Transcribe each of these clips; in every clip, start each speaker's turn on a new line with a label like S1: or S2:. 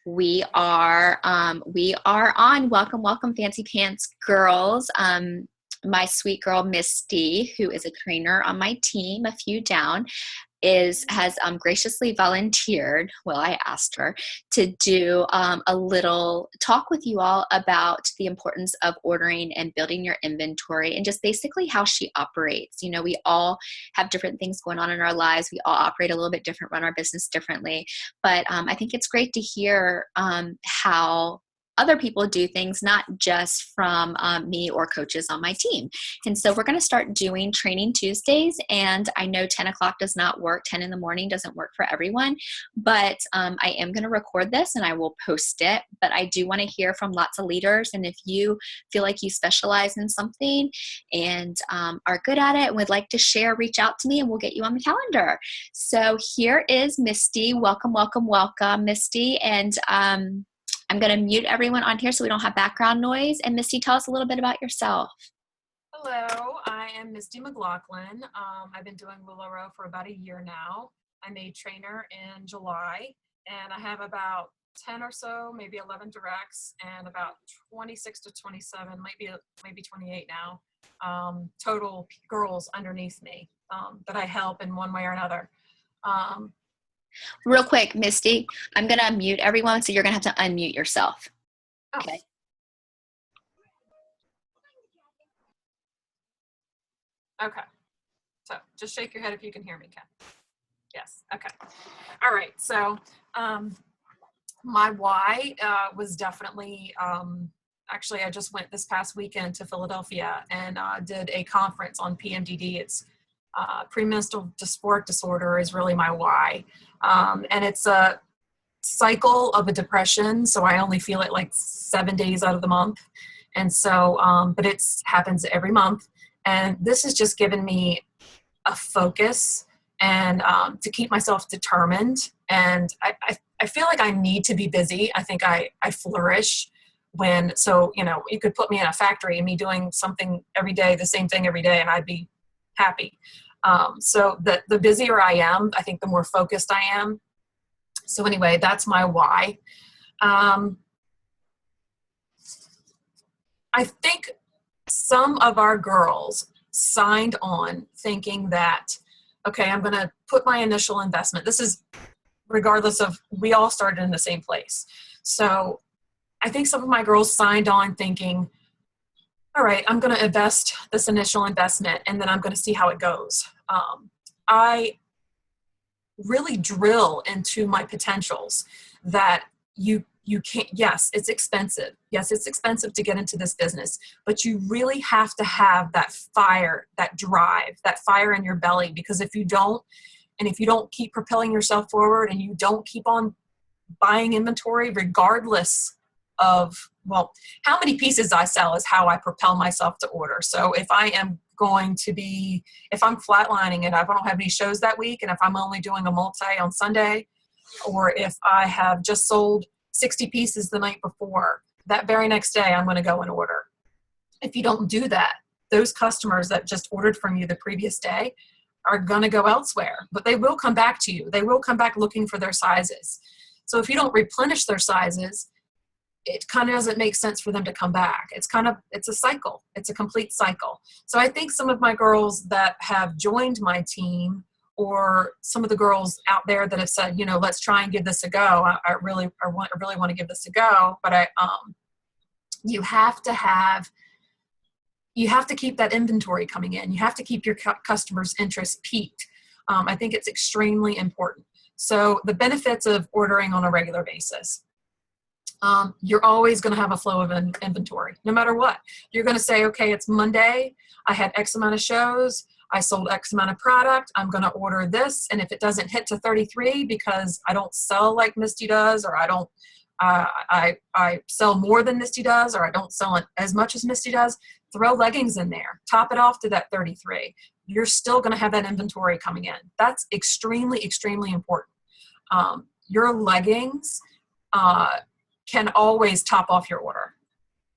S1: We are on. Welcome, welcome, Fancy Pants girls. My sweet girl Misty, who is a trainer on my team, a few down, has graciously volunteered. Well, I asked her to do a little talk with you all about the importance of ordering and building your inventory, and just basically how she operates. You know, we all have different things going on in our lives. We all operate a little bit different, run our business differently. But I think it's great to hear how other people do things, not just from me or coaches on my team. And so we're going to start doing training Tuesdays. And I know 10 o'clock does not work. 10 in the morning doesn't work for everyone. But I am going to record this and I will post it. But I do want to hear from lots of leaders. And if you feel like you specialize in something and are good at it and would like to share, reach out to me and we'll get you on the calendar. So here is Misty. Welcome, welcome, welcome, Misty. And I'm going to mute everyone on here so we don't have background noise. And Misty, tell us a little bit about yourself.
S2: Hello, I am Misty McLoughlin. I've been doing LuLaRoe for about a year now. I made trainer in July, and I have about 10 or so, maybe 11 directs, and about 26 to 27, maybe 28 now, total girls underneath me that I help in one way or another.
S1: Real quick, Misty, I'm going to unmute everyone, so you're going to have to unmute yourself.
S2: Oh.
S1: Okay.
S2: Okay. So just shake your head if you can hear me, Ken. Yes. Okay. All right. So my why was definitely, actually, I just went this past weekend to Philadelphia and did a conference on PMDD. It's premenstrual dysphoric disorder is really my why. And it's a cycle of a depression. So I only feel it like 7 days out of the month. And so, but it happens every month. And this has just given me a focus and to keep myself determined. And I feel like I need to be busy. I think I flourish when, so, you know, you could put me in a factory and me doing something every day, the same thing every day, and I'd be happy. So the busier I am, I think the more focused I am. So anyway, that's my why. I think some of our girls signed on thinking that, okay, I'm going to put my initial investment. This is regardless of, we all started in the same place. So I think some of my girls signed on thinking, all right, I'm going to invest this initial investment and then I'm going to see how it goes. I really drill into my potentials that you can't, yes, it's expensive. Yes, it's expensive to get into this business, but you really have to have that fire, that drive, that fire in your belly, because if you don't, and if you don't keep propelling yourself forward and you don't keep on buying inventory, regardless of, well, how many pieces I sell is how I propel myself to order. So if I am going to be, if I'm flatlining and I don't have any shows that week, and if I'm only doing a multi on Sunday, or if I have just sold 60 pieces the night before, that very next day I'm going to go and order. If you don't do that, those customers that just ordered from you the previous day are going to go elsewhere, but they will come back to you. They will come back looking for their sizes. So if you don't replenish their sizes, it kind of doesn't make sense for them to come back. It's a cycle. It's a complete cycle. So I think some of my girls that have joined my team, or some of the girls out there that have said, you know, let's try and give this a go. I really want to give this a go. But you have to keep that inventory coming in. You have to keep your customers' interest peaked. I think it's extremely important. So the benefits of ordering on a regular basis. You're always going to have a flow of inventory, no matter what. You're going to say, okay, it's Monday. I had X amount of shows. I sold X amount of product. I'm going to order this. And if it doesn't hit to 33 because I don't sell like Misty does, or I sell more than Misty does, or I don't sell as much as Misty does, throw leggings in there, top it off to that 33. You're still going to have that inventory coming in. That's extremely, extremely important. Your leggings, can always top off your order,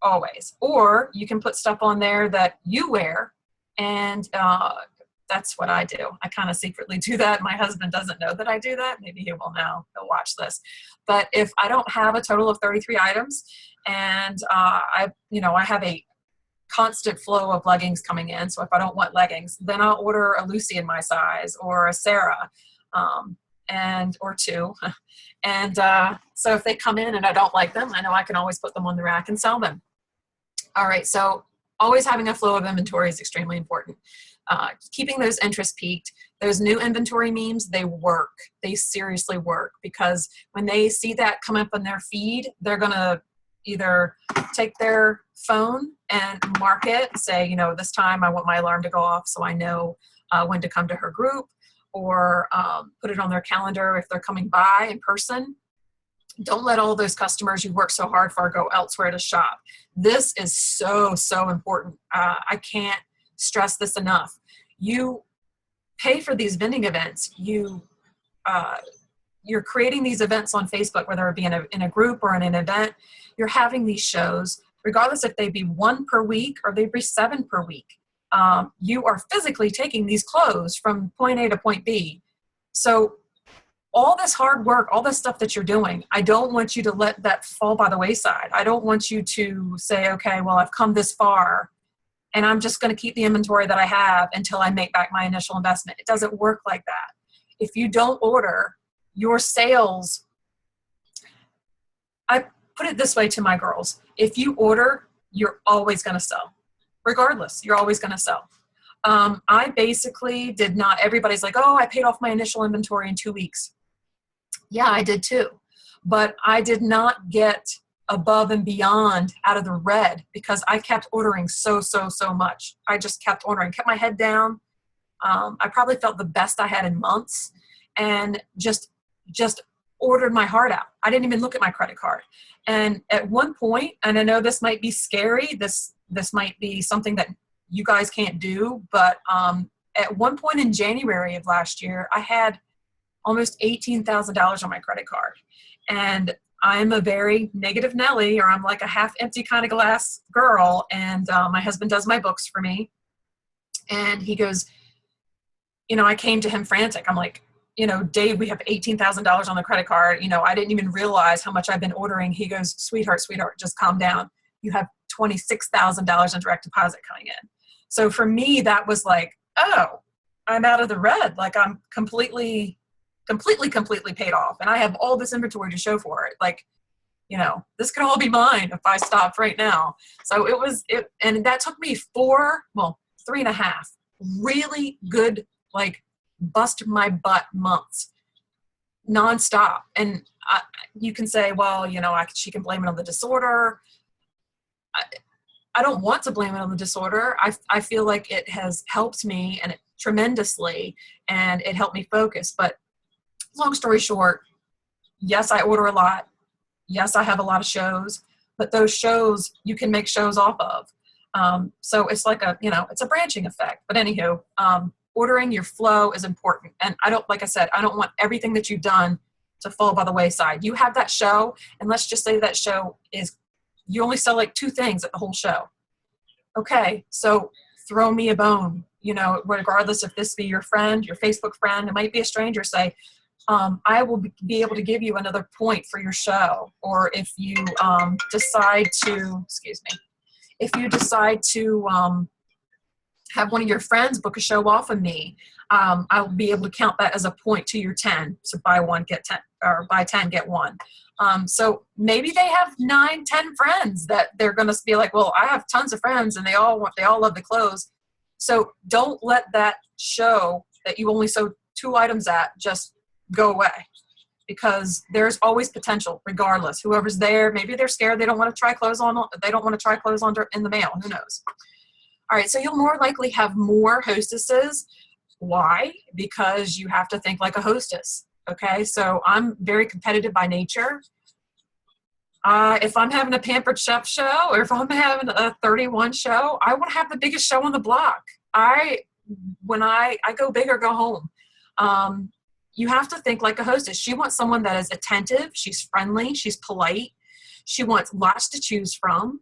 S2: always. Or you can put stuff on there that you wear and that's what I do. I kind of secretly do that. My husband doesn't know that I do that. Maybe he will now. He'll watch this. But if I don't have a total of 33 items and I have a constant flow of leggings coming in. So if I don't want leggings, then I'll order a Lucy in my size or a Sarah, or two. And so if they come in and I don't like them, I know I can always put them on the rack and sell them. All right. So always having a flow of inventory is extremely important. Keeping those interests peaked. Those new inventory memes, they work. They seriously work, because when they see that come up in their feed, they're going to either take their phone and mark it, say, this time I want my alarm to go off so I know when to come to her group, or put it on their calendar if they're coming by in person. Don't let all those customers you work so hard for go elsewhere to shop. This is so, so important. I can't stress this enough. You pay for these vending events. You're creating these events on Facebook, whether it be in a group or in an event. You're having these shows, regardless if they be 1 per week or they be 7 per week. You are physically taking these clothes from point A to point B. So all this hard work, all this stuff that you're doing, I don't want you to let that fall by the wayside. I don't want you to say, okay, well, I've come this far and I'm just going to keep the inventory that I have until I make back my initial investment. It doesn't work like that. If you don't order, your sales, I put it this way to my girls: if you order, you're always going to sell. Regardless, you're always going to sell. I basically did not, everybody's like, oh, I paid off my initial inventory in 2 weeks. Yeah, I did too. But I did not get above and beyond out of the red, because I kept ordering so much. I just kept ordering, kept my head down. I probably felt the best I had in months, and just ordered my heart out. I didn't even look at my credit card. And at one point, and I know this might be scary, this might be something that you guys can't do, but at one point in January of last year, I had almost $18,000 on my credit card. And I'm a very negative Nelly, or I'm like a half empty kind of glass girl. And my husband does my books for me. And he goes, I came to him frantic. I'm like, Dave, we have $18,000 on the credit card. I didn't even realize how much I've been ordering. He goes, sweetheart, just calm down. You have $26,000 in direct deposit coming in. So for me, that was like, oh, I'm out of the red. Like, I'm completely paid off. And I have all this inventory to show for it. Like, this could all be mine if I stopped right now. So and that took me 3.5 really good, like, bust my butt months nonstop. And you can say, well, she can blame it on the disorder. I don't want to blame it on the disorder. I feel like it has helped me tremendously, and it helped me focus. But long story short, yes, I order a lot. Yes, I have a lot of shows, but those shows you can make shows off of. So it's like it's a branching effect. But anywho, ordering your flow is important. And like I said, I don't want everything that you've done to fall by the wayside. You have that show, and let's just say that show is, you only sell like 2 things at the whole show. Okay, so throw me a bone, regardless if this be your friend, your Facebook friend, it might be a stranger. Say, I will be able to give you another point for your show. Or if you decide to, have one of your friends book a show off of me, I'll be able to count that as a point to your 10. So buy 1, get 10, or buy 10, get 1. So maybe they have 9, 10 friends that they're going to be like, well, I have tons of friends and they all love the clothes. So don't let that show that you only sold 2 items at just go away, because there's always potential regardless. Whoever's there, maybe they're scared. They don't want to try clothes on. They don't want to try clothes on in the mail. Who knows? All right. So you'll more likely have more hostesses. Why? Because you have to think like a hostess. Okay. So I'm very competitive by nature. If I'm having a Pampered Chef show, or if I'm having a 31 show, I want to have the biggest show on the block. When I go big or go home. You have to think like a hostess. She wants someone that is attentive. She's friendly. She's polite. She wants lots to choose from.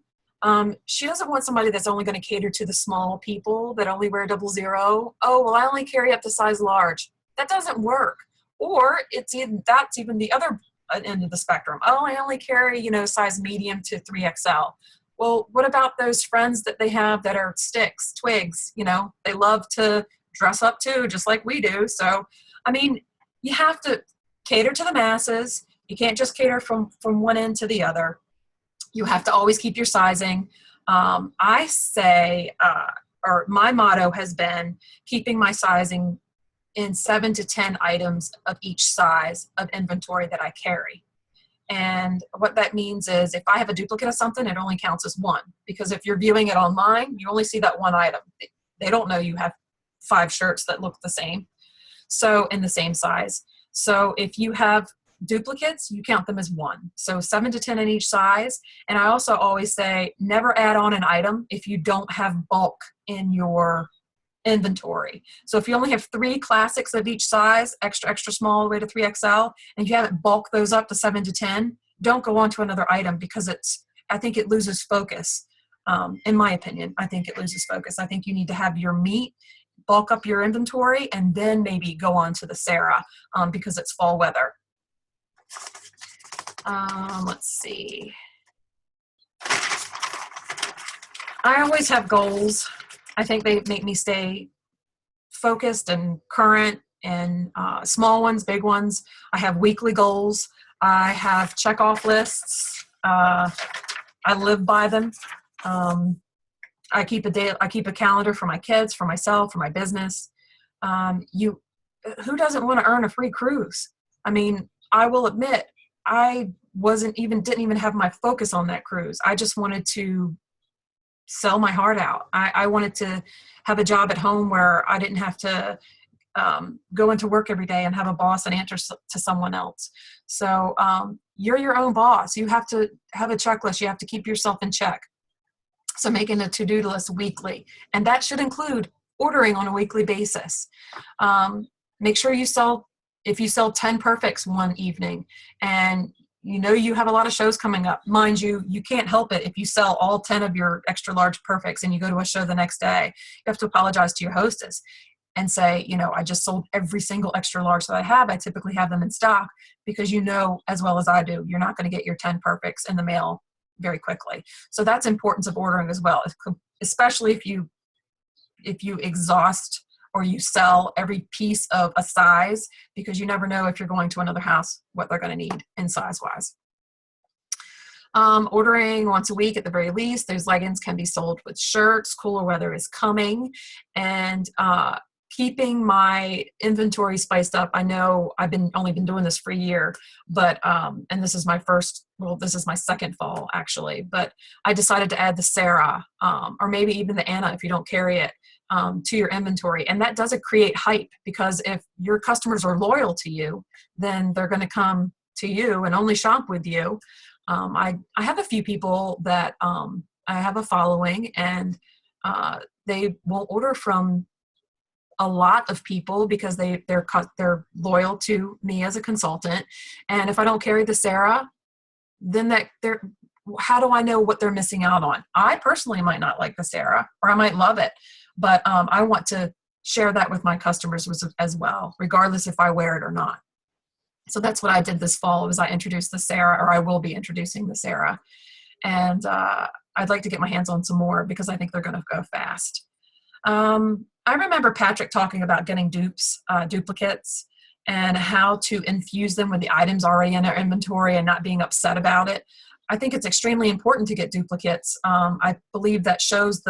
S2: She doesn't want somebody that's only going to cater to the small people that only wear 00. Oh, well, I only carry up to size large. That doesn't work. Or that's even the other end of the spectrum. Oh, I only carry, size medium to 3XL. Well, what about those friends that they have that are sticks, twigs? They love to dress up too, just like we do. So, I mean, you have to cater to the masses. You can't just cater from one end to the other. You have to always keep your sizing. I say, or my motto has been keeping my sizing in 7 to 10 items of each size of inventory that I carry. And what that means is if I have a duplicate of something, it only counts as one. Because if you're viewing it online, you only see that one item. They don't know you have 5 shirts that look the same, so in the same size. So if you have duplicates, you count them as one. So 7 to 10 in each size. And I also always say never add on an item if you don't have bulk in your inventory. So if you only have 3 classics of each size, extra, extra small, all the way to 3XL, and you haven't bulked those up to 7 to 10, don't go on to another item because I think it loses focus. In my opinion, I think it loses focus. I think you need to have your meat, bulk up your inventory, and then maybe go on to the Sarah because it's fall weather. Let's see. I always have goals. I think they make me stay focused and current, and small ones, big ones. I have weekly goals. I have check-off lists. I live by them. I keep a calendar for my kids, for myself, for my business. Who doesn't want to earn a free cruise? I mean, I will admit, I didn't even have my focus on that cruise. I just wanted to sell my heart out. I wanted to have a job at home where I didn't have to go into work every day and have a boss and answer to someone else. So you're your own boss. You have to have a checklist. You have to keep yourself in check. So making a to-do list weekly, and that should include ordering on a weekly basis. Make sure if you sell 10 perfects one evening and you have a lot of shows coming up. Mind you, you can't help it if you sell all 10 of your extra large perfects and you go to a show the next day. You have to apologize to your hostess and say, I just sold every single extra large that I have. I typically have them in stock because as well as I do, you're not going to get your 10 perfects in the mail very quickly. So that's importance of ordering as well, especially if you exhaust or you sell every piece of a size, because you never know if you're going to another house what they're going to need in size wise. Ordering once a week at the very least. Those leggings can be sold with shirts. Cooler weather is coming, and keeping my inventory spiced up. I know I've only been doing this for a year, but and this is my second fall actually, but I decided to add the Sarah or maybe even the Anna if you don't carry it to your inventory. And that doesn't create hype, because if your customers are loyal to you, then they're going to come to you and only shop with you. I have a few people that I have a following, and they will order from a lot of people because they're loyal to me as a consultant. And if I don't carry the Sarah, then how do I know what they're missing out on? I personally might not like the Sarah, or I might love it, but I want to share that with my customers as well, regardless if I wear it or not. So that's what I did this fall, was I introduced the Sarah, or I will be introducing the Sarah. And I'd like to get my hands on some more because I think they're going to go fast. I remember Patrick talking about getting duplicates, and how to infuse them with the items already in their inventory and not being upset about it. I think it's extremely important to get duplicates. I believe that shows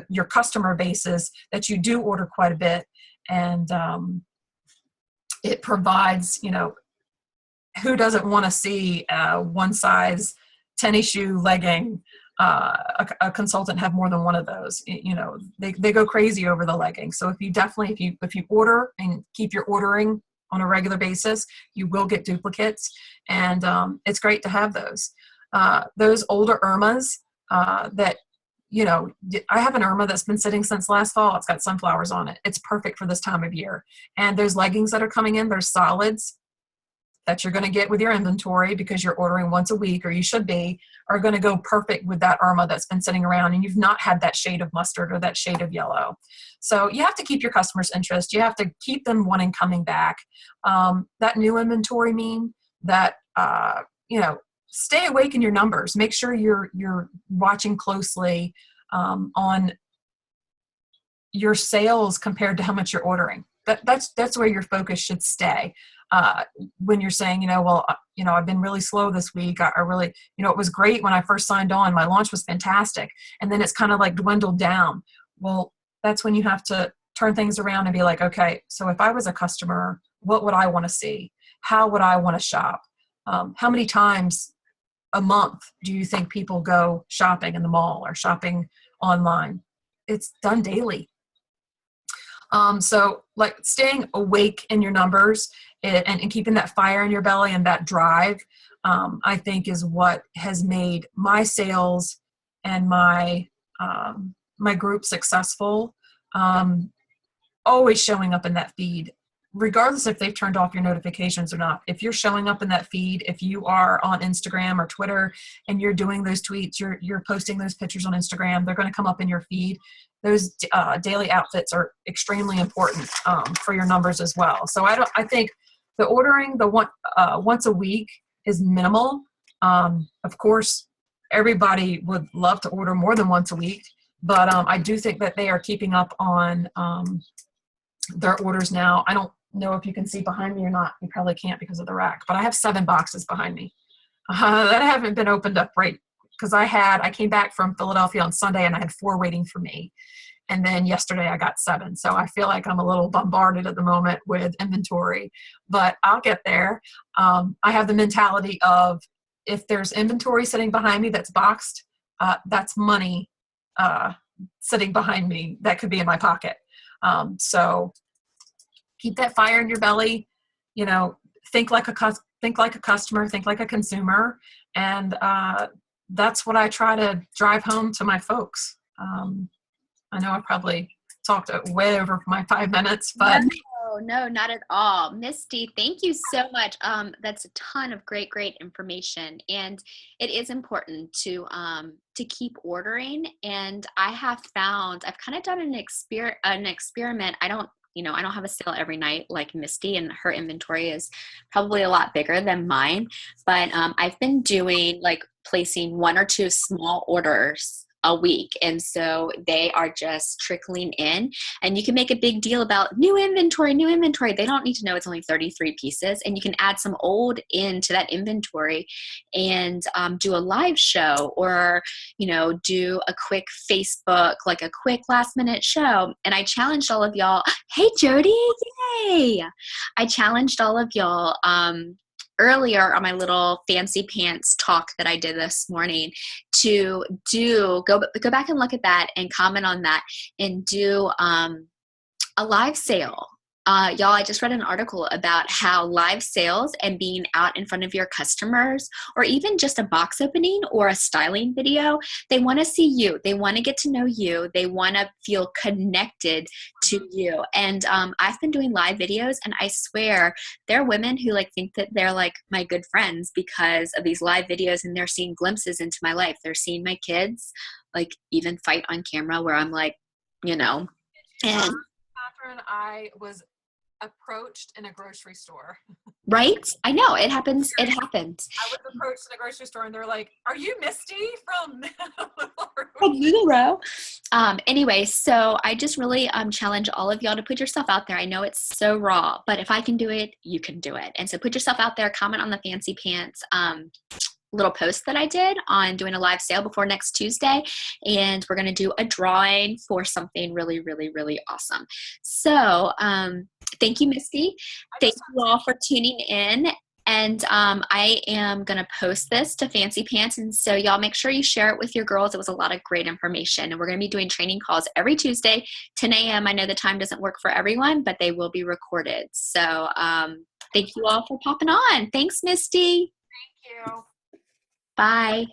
S2: your customer bases that you do order quite a bit, and it provides, who doesn't want to see one size tennis shoe legging, a consultant have more than one of those. They go crazy over the legging. So if you order and keep your ordering on a regular basis, you will get duplicates, and it's great to have those. Those older Irmas that, I have an Irma that's been sitting since last fall. It's got sunflowers on it. It's perfect for this time of year. And those leggings that are coming in, they're solids. that you're going to get with your inventory because you're ordering once a week, or you should be, are going to go perfect with that Irma that's been sitting around and you've not had that shade of mustard or that shade of yellow. So you have to keep your customers' interest. You have to keep them wanting coming back. That new inventory mean that, stay awake in your numbers. Make sure you're watching closely on your sales compared to how much you're ordering. That's where your focus should stay. When you're saying, I've been really slow this week. I really, it was great when I first signed on. My launch was fantastic. And then it's kind of like dwindled down. Well, that's when you have to turn things around and be like, okay, so if I was a customer, what would I want to see? How would I want to shop? How many times a month do you think people go shopping in the mall or shopping online? It's done daily. So like staying awake in your numbers and keeping that fire in your belly and that drive, I think is what has made my sales and my group successful. Always showing up in that feed, regardless if they've turned off your notifications or not. If you're showing up in that feed, if you are on Instagram or Twitter and you're doing those tweets, you're posting those pictures on Instagram, they're going to come up in your feed. Those daily outfits are extremely important for your numbers as well. So I think the ordering once a week is minimal. Of course, everybody would love to order more than once a week, but I do think that they are keeping up on their orders now. I don't know if you can see behind me or not. You probably can't because of the rack, but I have 7 boxes behind me that haven't been opened up right, because I came back from Philadelphia on Sunday and I had 4 waiting for me. And then yesterday I got 7. So I feel like I'm a little bombarded at the moment with inventory, but I'll get there. I have the mentality of, if there's inventory sitting behind me that's boxed, that's money sitting behind me that could be in my pocket. So keep that fire in your belly, think like a customer, think like a consumer. And that's what I try to drive home to my folks. I know I probably talked way over my 5 minutes, but
S1: no, not at all. Misty, thank you so much. That's a ton of great information, and it is important to keep ordering. And I have found, I've kind of done an experiment. I don't have a sale every night like Misty, and her inventory is probably a lot bigger than mine. But I've been doing placing 1 or 2 small orders a week. And so they are just trickling in, and you can make a big deal about new inventory. They don't need to know it's only 33 pieces, and you can add some old into that inventory and do a live show, or, do a quick Facebook, like a quick last minute show. And I challenged all of y'all. Hey, Jody, yay. I challenged all of y'all, earlier on my little fancy pants talk that I did this morning, to go back and look at that and comment on that and do a live sale. Y'all, I just read an article about how live sales and being out in front of your customers, or even just a box opening or a styling video, they want to see you. They want to get to know you. They want to feel connected to you. And I've been doing live videos, and I swear there are women who think that they're my good friends because of these live videos, and they're seeing glimpses into my life. They're seeing my kids even fight on camera, where I'm and
S2: Catherine, I was approached in a grocery store.
S1: Right? I know, it happens. It happens.
S2: I was approached in a grocery store, and they're like, "Are you Misty from
S1: Little Row?" Anyway, so I just really challenge all of y'all to put yourself out there. I know it's so raw, but if I can do it, you can do it. And so put yourself out there. Comment on the Fancy Pants little post that I did on doing a live sale before next Tuesday, and we're going to do a drawing for something really, really, really awesome. So thank you, Misty. Thank you all for tuning in. And I am going to post this to Fancy Pants. And so y'all make sure you share it with your girls. It was a lot of great information. And we're going to be doing training calls every Tuesday, 10 a.m. I know the time doesn't work for everyone, but they will be recorded. So thank you all for popping on. Thanks, Misty.
S2: Thank you.
S1: Bye.